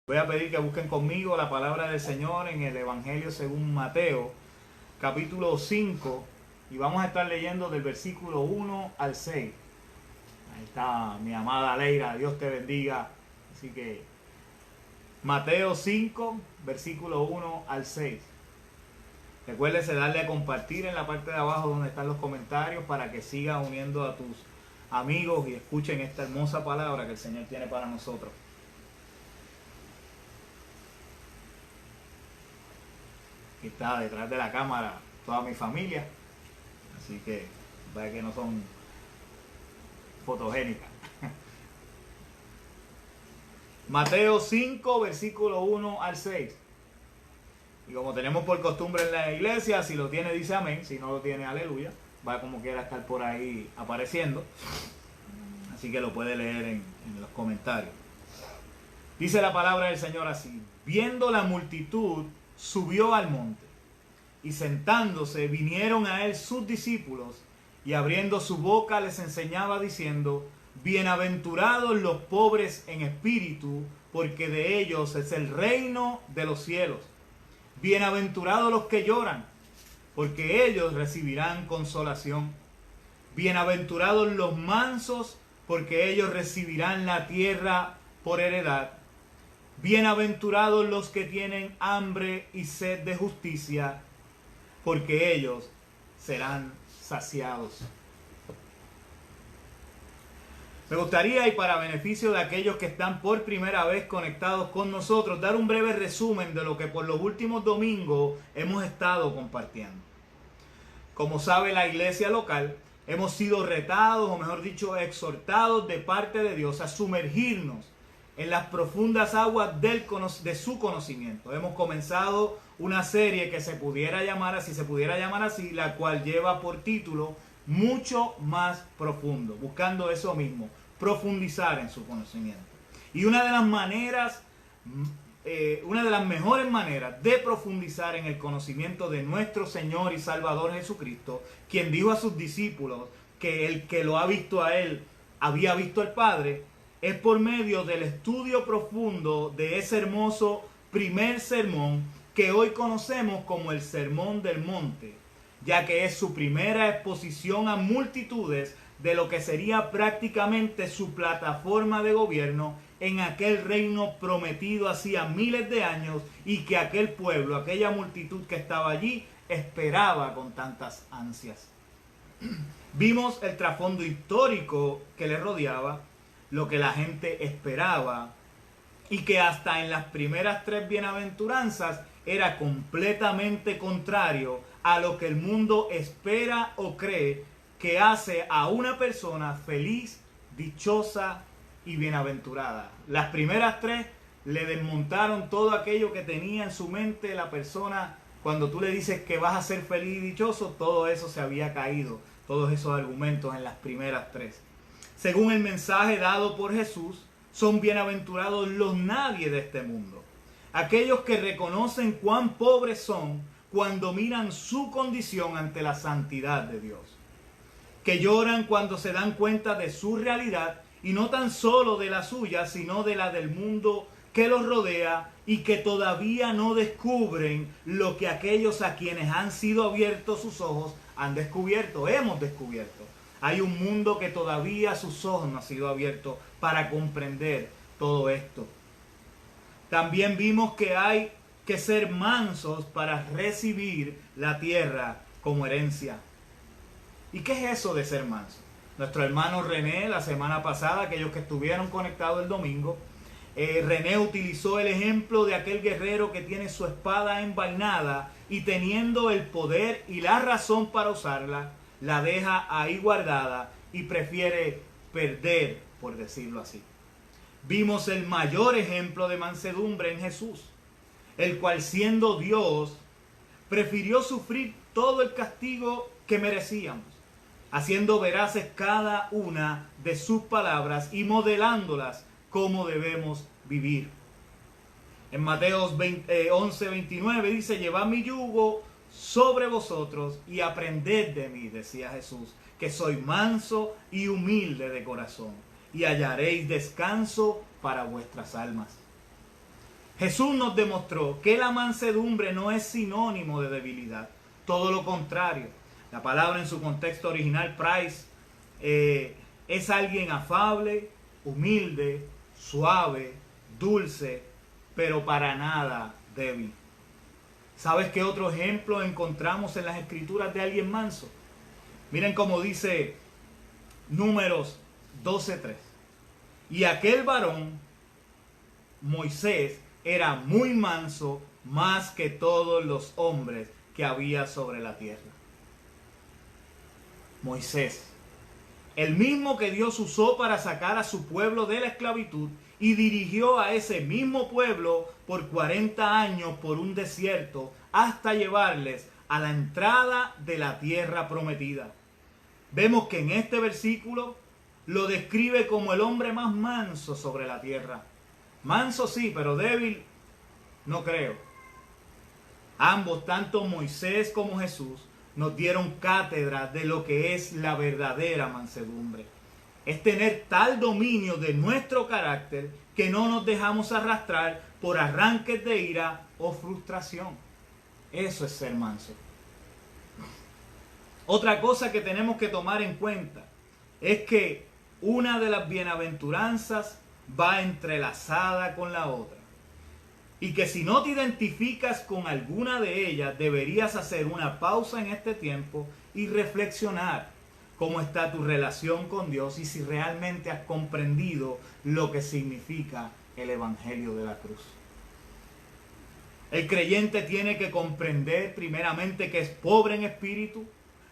Voy a pedir que busquen conmigo la palabra del Señor en el Evangelio según Mateo, capítulo 5, y vamos a estar leyendo del versículo 1 al 6. Ahí está mi amada Leira, Dios te bendiga. Así que Mateo 5, versículo 1 al 6. Recuérdese darle a compartir en la parte de abajo donde están los comentarios para que sigas uniendo a tus amigos y escuchen esta hermosa palabra que el Señor tiene para nosotros. Aquí está detrás de la cámara toda mi familia, así que vaya que no son fotogénicas. Mateo 5, versículo 1 al 6. Y como tenemos por costumbre en la iglesia, si lo tiene dice amén, si no lo tiene aleluya. Va como quiera estar por ahí apareciendo. Así que lo puede leer en los comentarios. Dice la palabra del Señor así: viendo la multitud, subió al monte, y sentándose vinieron a él sus discípulos, y abriendo su boca les enseñaba diciendo: bienaventurados los pobres en espíritu, porque de ellos es el reino de los cielos. Bienaventurados los que lloran, porque ellos recibirán consolación. Bienaventurados los mansos, porque ellos recibirán la tierra por heredad. Bienaventurados los que tienen hambre y sed de justicia, porque ellos serán saciados. Me gustaría, y para beneficio de aquellos que están por primera vez conectados con nosotros, dar un breve resumen de lo que por los últimos domingos hemos estado compartiendo. Como sabe la iglesia local, hemos sido retados, o mejor dicho, exhortados de parte de Dios a sumergirnos en las profundas aguas de su conocimiento. Hemos comenzado una serie que se pudiera llamar así, la cual lleva por título Mucho Más Profundo, buscando eso mismo, profundizar en su conocimiento. Y una de las mejores maneras de profundizar en el conocimiento de nuestro Señor y Salvador Jesucristo, quien dijo a sus discípulos que el que lo ha visto a él había visto al Padre, es por medio del estudio profundo de ese hermoso primer sermón que hoy conocemos como el Sermón del Monte, ya que es su primera exposición a multitudes de lo que sería prácticamente su plataforma de gobierno en aquel reino prometido hacía miles de años y que aquel pueblo, aquella multitud que estaba allí, esperaba con tantas ansias. Vimos el trasfondo histórico que le rodeaba, lo que la gente esperaba, y que hasta en las primeras 3 bienaventuranzas era completamente contrario a lo que el mundo espera o cree que hace a una persona feliz, dichosa y bienaventurada. Las primeras 3 le desmontaron todo aquello que tenía en su mente la persona. Cuando tú le dices que vas a ser feliz y dichoso, todo eso se había caído, todos esos argumentos en las primeras 3. Según el mensaje dado por Jesús, son bienaventurados los nadie de este mundo. Aquellos que reconocen cuán pobres son cuando miran su condición ante la santidad de Dios. Que lloran cuando se dan cuenta de su realidad, y no tan solo de la suya, sino de la del mundo que los rodea, y que todavía no descubren lo que aquellos a quienes han sido abiertos sus ojos han descubierto, hemos descubierto. Hay un mundo que todavía sus ojos no han sido abiertos para comprender todo esto. También vimos que hay que ser mansos para recibir la tierra como herencia. ¿Y qué es eso de ser manso? Nuestro hermano René, la semana pasada, aquellos que estuvieron conectados el domingo, René utilizó el ejemplo de aquel guerrero que tiene su espada envainada y teniendo el poder y la razón para usarla, la deja ahí guardada y prefiere perder, por decirlo así. Vimos el mayor ejemplo de mansedumbre en Jesús, el cual siendo Dios, prefirió sufrir todo el castigo que merecíamos, haciendo veraces cada una de sus palabras y modelándolas cómo debemos vivir. En Mateo 11:29 dice: llevad mi yugo sobre vosotros y aprended de mí, decía Jesús, que soy manso y humilde de corazón, y hallaréis descanso para vuestras almas. Jesús nos demostró que la mansedumbre no es sinónimo de debilidad. Todo lo contrario. La palabra en su contexto original, praise, es alguien afable, humilde, suave, dulce, pero para nada débil. ¿Sabes qué otro ejemplo encontramos en las escrituras de alguien manso? Miren cómo dice Números 12:3. Y aquel varón, Moisés, era muy manso, más que todos los hombres que había sobre la tierra. Moisés, el mismo que Dios usó para sacar a su pueblo de la esclavitud y dirigió a ese mismo pueblo por 40 años por un desierto hasta llevarles a la entrada de la tierra prometida. Vemos que en este versículo lo describe como el hombre más manso sobre la tierra. Manso sí, pero débil no creo. Ambos, tanto Moisés como Jesús, nos dieron cátedra de lo que es la verdadera mansedumbre. Es tener tal dominio de nuestro carácter que no nos dejamos arrastrar por arranques de ira o frustración. Eso es ser manso. Otra cosa que tenemos que tomar en cuenta es que una de las bienaventuranzas va entrelazada con la otra. Y que si no te identificas con alguna de ellas, deberías hacer una pausa en este tiempo y reflexionar cómo está tu relación con Dios y si realmente has comprendido lo que significa el Evangelio de la cruz. El creyente tiene que comprender primeramente que es pobre en espíritu,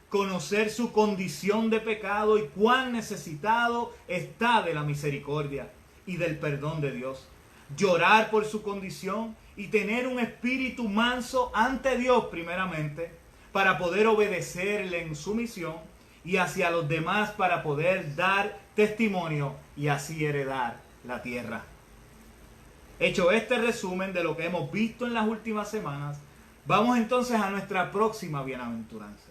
conocer su condición de pecado y cuán necesitado está de la misericordia y del perdón de Dios. Llorar por su condición y tener un espíritu manso ante Dios primeramente para poder obedecerle en su misión y hacia los demás para poder dar testimonio y así heredar la tierra. Hecho este resumen de lo que hemos visto en las últimas semanas, vamos entonces a nuestra próxima bienaventuranza.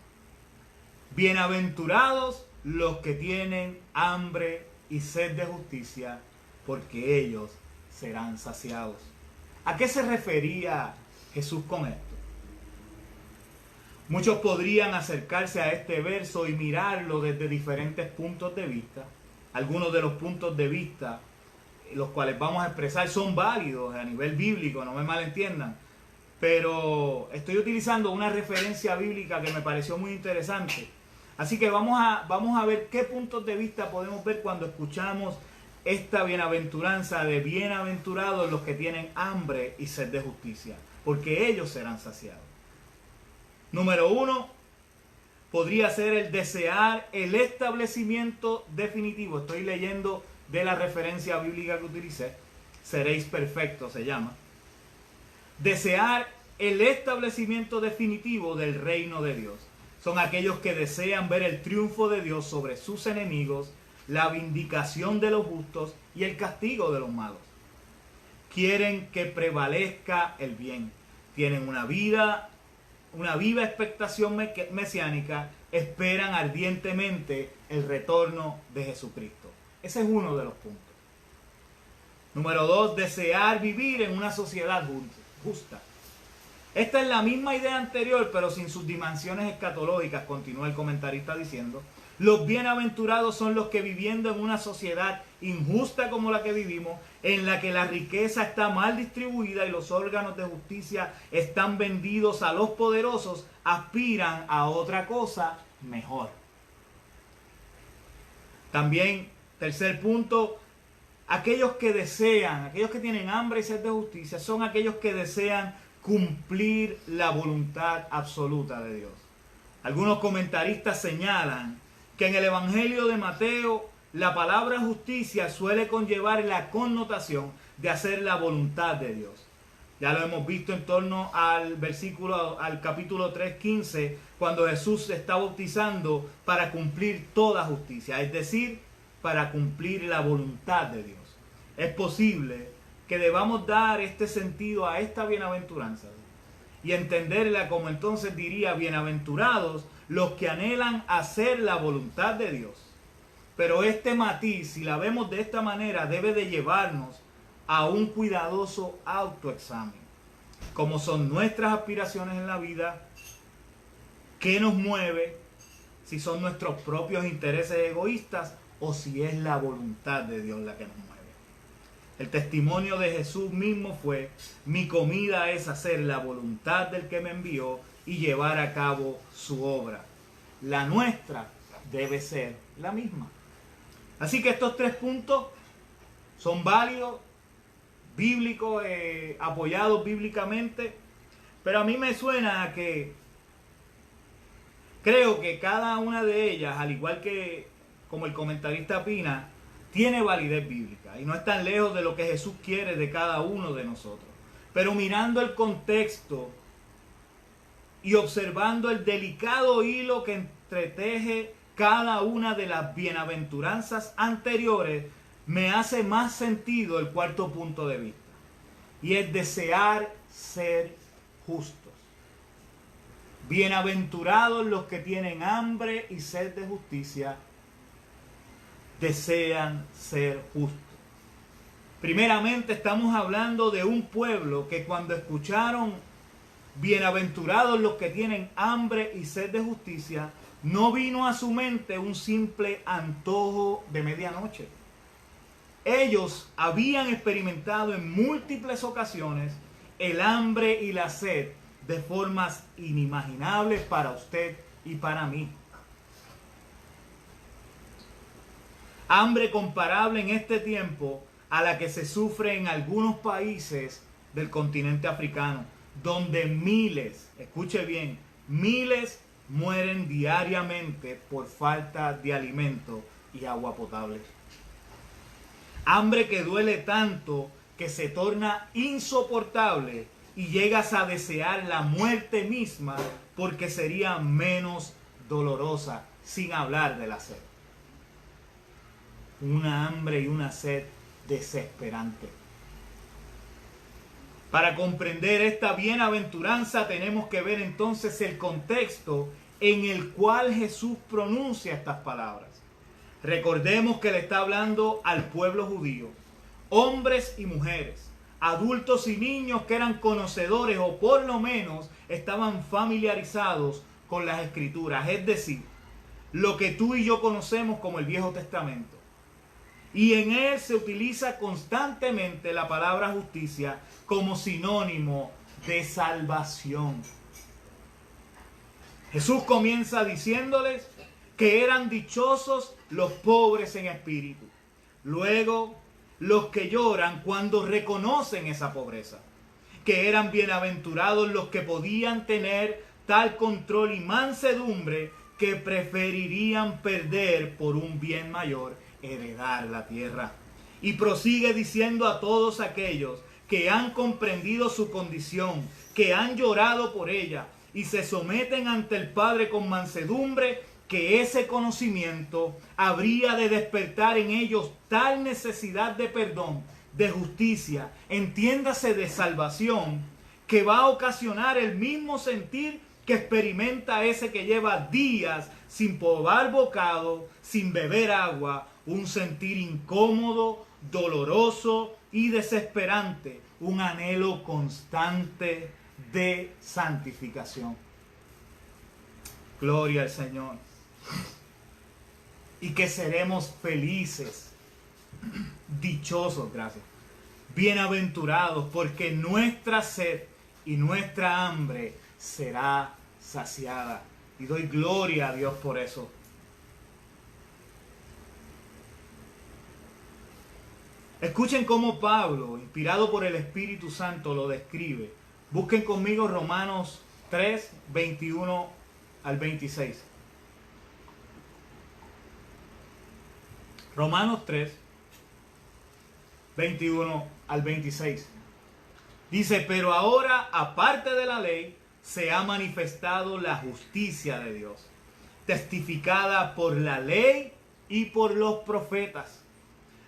Bienaventurados los que tienen hambre y sed de justicia, porque ellos serán saciados. ¿A qué se refería Jesús con esto? Muchos podrían acercarse a este verso y mirarlo desde diferentes puntos de vista. Algunos de los puntos de vista, los cuales vamos a expresar, son válidos a nivel bíblico, no me malentiendan. Pero estoy utilizando una referencia bíblica que me pareció muy interesante. Así que vamos a ver qué puntos de vista podemos ver cuando escuchamos esta bienaventuranza de bienaventurados los que tienen hambre y sed de justicia, porque ellos serán saciados. Número 1, podría ser el desear el establecimiento definitivo. Estoy leyendo de la referencia bíblica que utilicé. Seréis perfectos se llama. Desear el establecimiento definitivo del reino de Dios. Son aquellos que desean ver el triunfo de Dios sobre sus enemigos, la vindicación de los justos y el castigo de los malos. Quieren que prevalezca el bien. Tienen una viva expectación mesiánica, esperan ardientemente el retorno de Jesucristo. Ese es uno de los puntos. Número 2, desear vivir en una sociedad justa. Esta es la misma idea anterior, pero sin sus dimensiones escatológicas, continúa el comentarista diciendo. Los bienaventurados son los que viviendo en una sociedad injusta como la que vivimos, en la que la riqueza está mal distribuida y los órganos de justicia están vendidos a los poderosos, aspiran a otra cosa mejor. También, tercer punto, aquellos que tienen hambre y sed de justicia, son aquellos que desean cumplir la voluntad absoluta de Dios. Algunos comentaristas señalan que en el Evangelio de Mateo la palabra justicia suele conllevar la connotación de hacer la voluntad de Dios. Ya lo hemos visto en torno al capítulo 3:15, cuando Jesús se está bautizando para cumplir toda justicia, es decir, para cumplir la voluntad de Dios. Es posible que debamos dar este sentido a esta bienaventuranza y entenderla como entonces diría: bienaventurados los que anhelan hacer la voluntad de Dios. Pero este matiz, si la vemos de esta manera, debe de llevarnos a un cuidadoso autoexamen. ¿Cómo son nuestras aspiraciones en la vida? ¿Qué nos mueve? Si son nuestros propios intereses egoístas o si es la voluntad de Dios la que nos mueve. El testimonio de Jesús mismo fue: mi comida es hacer la voluntad del que me envió y llevar a cabo su obra. La nuestra debe ser la misma. Así que estos 3 puntos son válidos, bíblicos, apoyados bíblicamente, pero a mí me suena a que creo que cada una de ellas, al igual que como el comentarista opina, tiene validez bíblica y no es tan lejos de lo que Jesús quiere de cada uno de nosotros. Pero mirando el contexto y observando el delicado hilo que entreteje cada una de las bienaventuranzas anteriores, me hace más sentido el 4.º punto de vista, y es desear ser justos. Bienaventurados los que tienen hambre y sed de justicia, desean ser justos. Primeramente estamos hablando de un pueblo que cuando escucharon bienaventurados los que tienen hambre y sed de justicia, no vino a su mente un simple antojo de medianoche. Ellos habían experimentado en múltiples ocasiones el hambre y la sed de formas inimaginables para usted y para mí. Hambre comparable en este tiempo a la que se sufre en algunos países del continente africano, donde miles, escuche bien, miles mueren diariamente por falta de alimento y agua potable. Hambre que duele tanto que se torna insoportable y llegas a desear la muerte misma porque sería menos dolorosa, sin hablar de la sed. Una hambre y una sed desesperante. Para comprender esta bienaventuranza tenemos que ver entonces el contexto en el cual Jesús pronuncia estas palabras. Recordemos que le está hablando al pueblo judío, hombres y mujeres, adultos y niños que eran conocedores o por lo menos estaban familiarizados con las Escrituras, es decir, lo que tú y yo conocemos como el Viejo Testamento. Y en él se utiliza constantemente la palabra justicia como sinónimo de salvación. Jesús comienza diciéndoles que eran dichosos los pobres en espíritu. Luego, los que lloran cuando reconocen esa pobreza. Que eran bienaventurados los que podían tener tal control y mansedumbre que preferirían perder por un bien mayor, heredar la tierra. Y prosigue diciendo a todos aquellos que han comprendido su condición, que han llorado por ella y se someten ante el Padre con mansedumbre, que ese conocimiento habría de despertar en ellos tal necesidad de perdón, de justicia, entiéndase de salvación, que va a ocasionar el mismo sentir que experimenta ese que lleva días sin probar bocado, sin beber agua, un sentir incómodo, doloroso y desesperante, un anhelo constante de santificación. Gloria al Señor. Y que seremos felices, dichosos, gracias, bienaventurados, porque nuestra sed y nuestra hambre será saciada. Y doy gloria a Dios por eso. Escuchen cómo Pablo, inspirado por el Espíritu Santo, lo describe. Busquen conmigo Romanos 3, 21 al 26. Romanos 3, 21 al 26. Dice, pero ahora, aparte de la ley, se ha manifestado la justicia de Dios, testificada por la ley y por los profetas.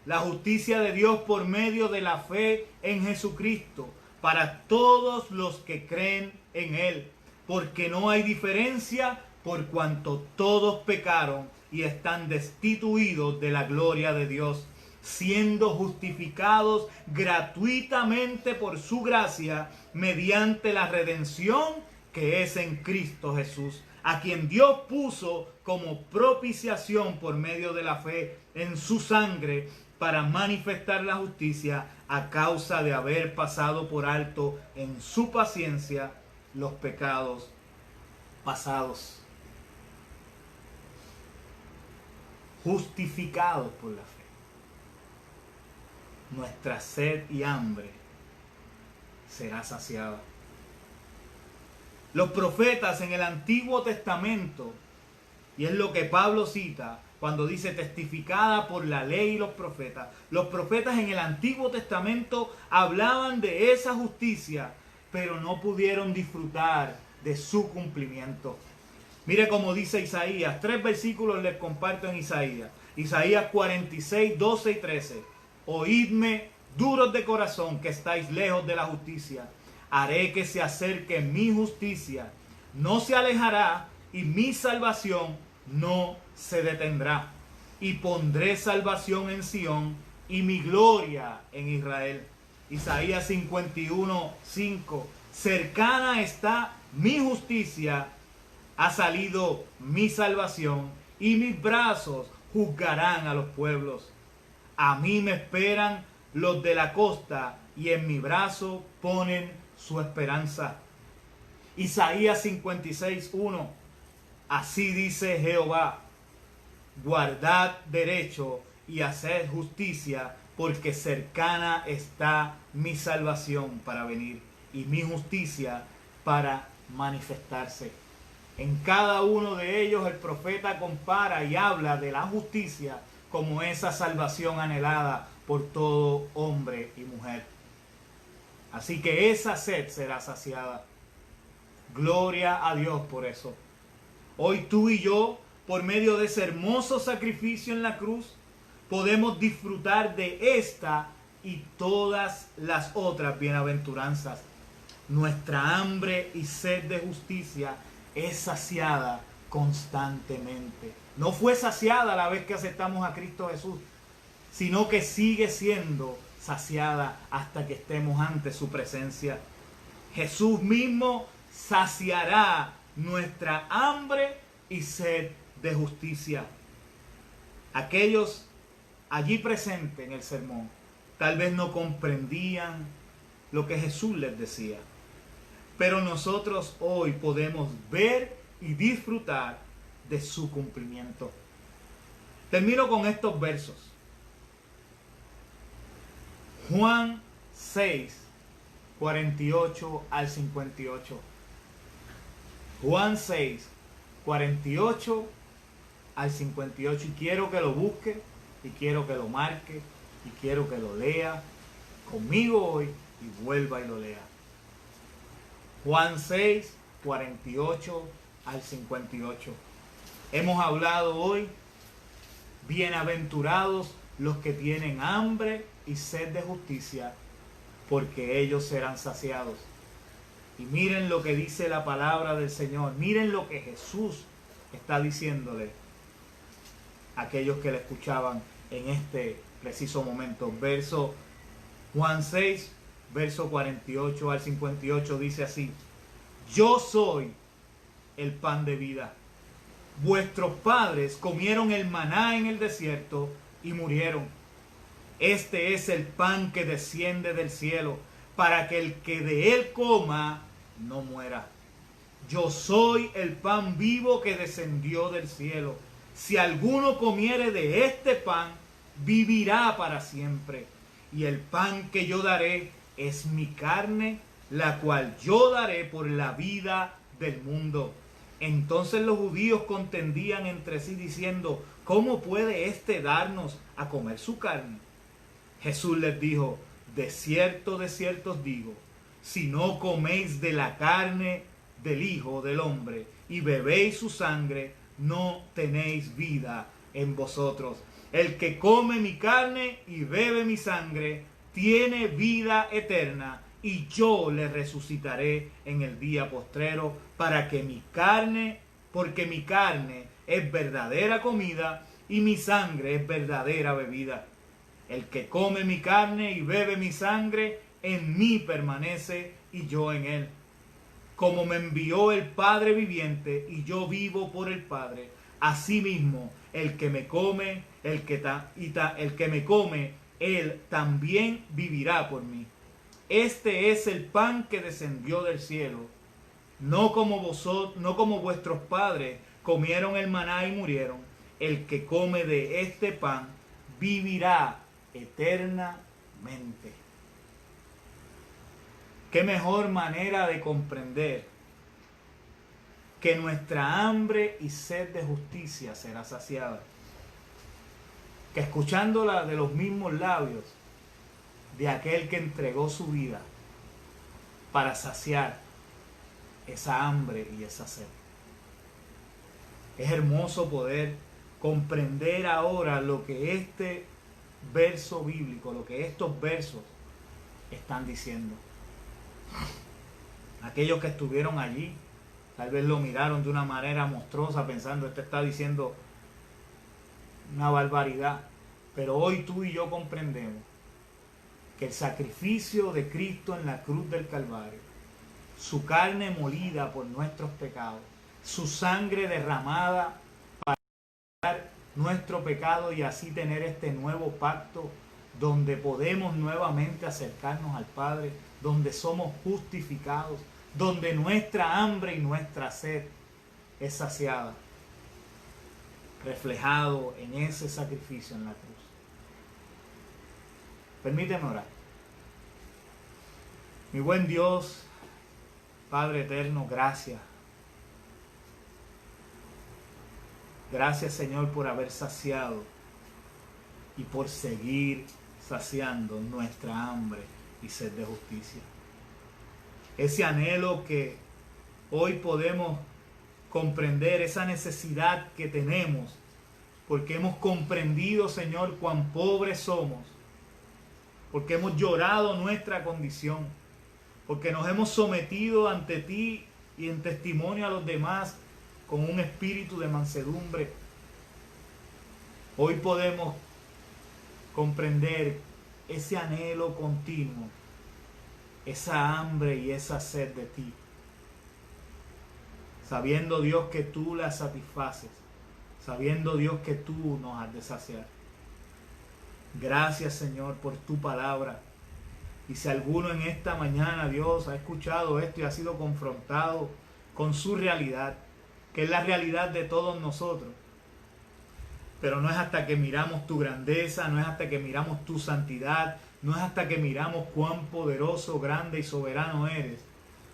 La justicia de Dios por medio de la fe en Jesucristo, para todos los que creen en Él, porque no hay diferencia, por cuanto todos pecaron y están destituidos de la gloria de Dios, siendo justificados gratuitamente por su gracia mediante la redención que es en Cristo Jesús, a quien Dios puso como propiciación por medio de la fe en su sangre para manifestar la justicia a causa de haber pasado por alto en su paciencia los pecados pasados. Justificados por la fe. Nuestra sed y hambre será saciada. Los profetas en el Antiguo Testamento, y es lo que Pablo cita cuando dice testificada por la ley y los profetas en el Antiguo Testamento hablaban de esa justicia, pero no pudieron disfrutar de su cumplimiento. Mire cómo dice Isaías, 3 versículos les comparto en Isaías. Isaías 46, 12 y 13. Oídme, duros de corazón, que estáis lejos de la justicia. Haré que se acerque mi justicia, no se alejará, y mi salvación no se detendrá. Y pondré salvación en Sión, y mi gloria en Israel. Isaías 51, 5. Cercana está mi justicia, ha salido mi salvación, y mis brazos juzgarán a los pueblos. A mí me esperan los de la costa, y en mi brazo ponen su esperanza. Isaías 56, 1. Así dice Jehová: guardad derecho y haced justicia, porque cercana está mi salvación para venir, y mi justicia para manifestarse. En cada uno de ellos el profeta compara y habla de la justicia como esa salvación anhelada por todo hombre y mujer. Así que esa sed será saciada. Gloria a Dios por eso. Hoy tú y yo, por medio de ese hermoso sacrificio en la cruz, podemos disfrutar de esta y todas las otras bienaventuranzas. Nuestra hambre y sed de justicia es saciada constantemente. No fue saciada la vez que aceptamos a Cristo Jesús, sino que sigue siendo saciada hasta que estemos ante su presencia. Jesús mismo saciará nuestra hambre y sed de justicia. Aquellos allí presentes en el sermón tal vez no comprendían lo que Jesús les decía, pero nosotros hoy podemos ver y disfrutar de su cumplimiento. Termino con estos versos. Juan 6, 48 al 58. Juan 6, 48 al 58. Y quiero que lo busque, y quiero que lo marque, y quiero que lo lea conmigo hoy y vuelva y lo lea. Juan 6, 48 al 58. Hemos hablado hoy, bienaventurados los que tienen hambre y sed de justicia, porque ellos serán saciados. Y miren lo que dice la palabra del Señor. Miren lo que Jesús está diciéndole a aquellos que le escuchaban en este preciso momento. Juan 6, verso 48 al 58 dice así: yo soy el pan de vida. Vuestros padres comieron el maná en el desierto y murieron. Este es el pan que desciende del cielo, para que el que de él coma no muera. Yo soy el pan vivo que descendió del cielo. Si alguno comiere de este pan, vivirá para siempre. Y el pan que yo daré es mi carne, la cual yo daré por la vida del mundo. Entonces los judíos contendían entre sí diciendo: ¿cómo puede éste darnos a comer su carne? Jesús les dijo: de cierto os digo, si no coméis de la carne del Hijo del Hombre y bebéis su sangre, no tenéis vida en vosotros. El que come mi carne y bebe mi sangre tiene vida eterna, y yo le resucitaré en el día postrero, porque mi carne es verdadera comida y mi sangre es verdadera bebida. El que come mi carne y bebe mi sangre, en mí permanece y yo en él. Como me envió el Padre viviente y yo vivo por el Padre, asimismo el que me come, el que me come, él también vivirá por mí. Este es el pan que descendió del cielo, no como vuestros padres comieron el maná y murieron. El que come de este pan vivirá eternamente. Qué mejor manera de comprender que nuestra hambre y sed de justicia será saciada, que escuchándola de los mismos labios de aquel que entregó su vida para saciar esa hambre y esa sed. Es hermoso poder comprender ahora lo que este verso bíblico, lo que estos versos están diciendo. Aquellos que estuvieron allí, tal vez lo miraron de una manera monstruosa pensando, este está diciendo una barbaridad. Pero hoy tú y yo comprendemos que el sacrificio de Cristo en la cruz del Calvario, su carne molida por nuestros pecados, su sangre derramada para quitar nuestro pecado y así tener este nuevo pacto donde podemos nuevamente acercarnos al Padre, donde somos justificados, donde nuestra hambre y nuestra sed es saciada, reflejado en ese sacrificio en la cruz. Permíteme orar. Mi buen Dios, Padre eterno, gracias. Gracias, Señor, por haber saciado y por seguir saciando nuestra hambre y sed de justicia. Ese anhelo que hoy podemos comprender, esa necesidad que tenemos, porque hemos comprendido, Señor, cuán pobres somos, porque hemos llorado nuestra condición, porque nos hemos sometido ante ti y en testimonio a los demás con un espíritu de mansedumbre. Hoy podemos comprender ese anhelo continuo, esa hambre y esa sed de ti, sabiendo, Dios, que tú la satisfaces, sabiendo, Dios, que tú nos has de saciar. Gracias, Señor, por tu palabra. Y si alguno en esta mañana, Dios, ha escuchado esto y ha sido confrontado con su realidad, que es la realidad de todos nosotros, pero no es hasta que miramos tu grandeza, no es hasta que miramos tu santidad, no es hasta que miramos cuán poderoso, grande y soberano eres,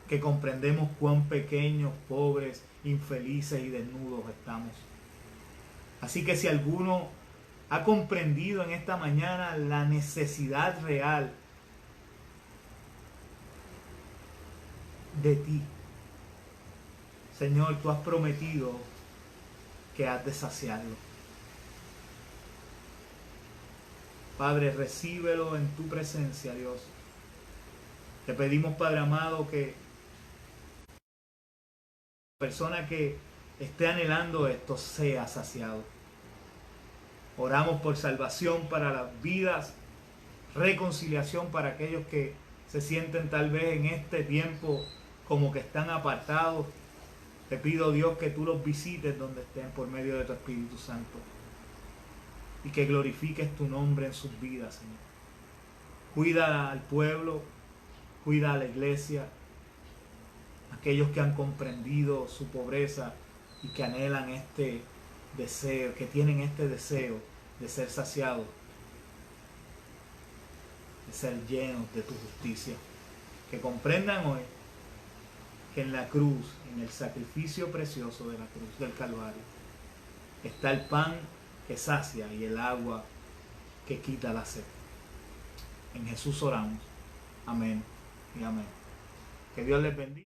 que comprendemos cuán pequeños, pobres, infelices y desnudos estamos. Así que si alguno ha comprendido en esta mañana la necesidad real de ti, Señor, tú has prometido que has de saciarlo. Padre, recíbelo en tu presencia, Dios. Te pedimos, Padre amado, que la persona que esté anhelando esto sea saciado. Oramos por salvación para las vidas, reconciliación para aquellos que se sienten tal vez en este tiempo como que están apartados. Te pido, Dios, que tú los visites donde estén por medio de tu Espíritu Santo y que glorifiques tu nombre en sus vidas, Señor. Cuida al pueblo, cuida a la iglesia, aquellos que han comprendido su pobreza y que anhelan este deseo, que tienen este deseo de ser saciados, de ser llenos de tu justicia. Que comprendan hoy que en la cruz, en el sacrificio precioso de la cruz del Calvario, está el pan que sacia y el agua que quita la sed. En Jesús oramos. Amén y amén. Que Dios les bendiga.